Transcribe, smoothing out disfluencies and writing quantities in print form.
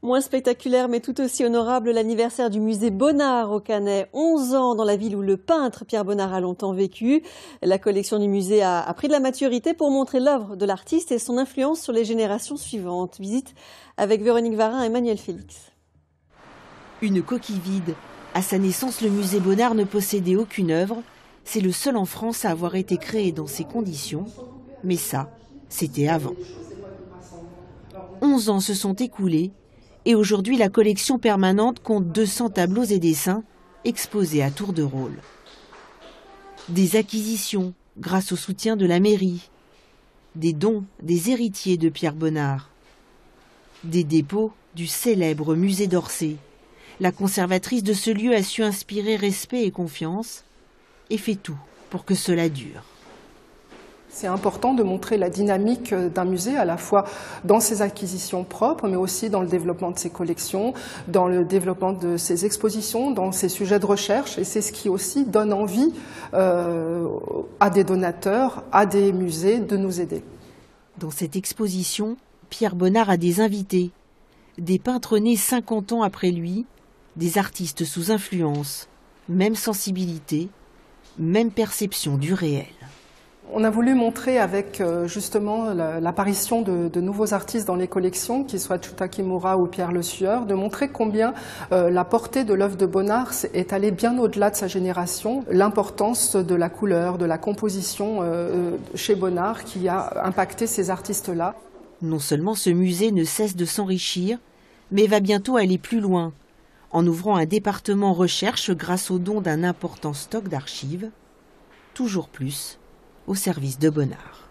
Moins spectaculaire mais tout aussi honorable, l'anniversaire du musée Bonnard au Cannet. 11 ans dans la ville où le peintre Pierre Bonnard a longtemps vécu. La collection du musée a pris de la maturité pour montrer l'œuvre de l'artiste et son influence sur les générations suivantes. Visite avec Véronique Varin et Emmanuel Félix. Une coquille vide. À sa naissance, le musée Bonnard ne possédait aucune œuvre. C'est le seul en France à avoir été créé dans ces conditions. Mais ça, c'était avant. 11 ans se sont écoulés. Et aujourd'hui, la collection permanente compte 200 tableaux et dessins exposés à tour de rôle. Des acquisitions grâce au soutien de la mairie, des dons des héritiers de Pierre Bonnard, des dépôts du célèbre musée d'Orsay. La conservatrice de ce lieu a su inspirer respect et confiance et fait tout pour que cela dure. C'est important de montrer la dynamique d'un musée, à la fois dans ses acquisitions propres, mais aussi dans le développement de ses collections, dans le développement de ses expositions, dans ses sujets de recherche. Et c'est ce qui aussi donne envie à des donateurs, à des musées de nous aider. Dans cette exposition, Pierre Bonnard a des invités, des peintres nés 50 ans après lui, des artistes sous influence, même sensibilité, même perception du réel. On a voulu montrer avec justement l'apparition de nouveaux artistes dans les collections, qu'ils soient Chuta Kimura ou Pierre Le Sueur, de montrer combien la portée de l'œuvre de Bonnard est allée bien au-delà de sa génération, l'importance de la couleur, de la composition chez Bonnard qui a impacté ces artistes-là. Non seulement ce musée ne cesse de s'enrichir, mais va bientôt aller plus loin, en ouvrant un département recherche grâce au don d'un important stock d'archives, toujours plus au service de Bonnard.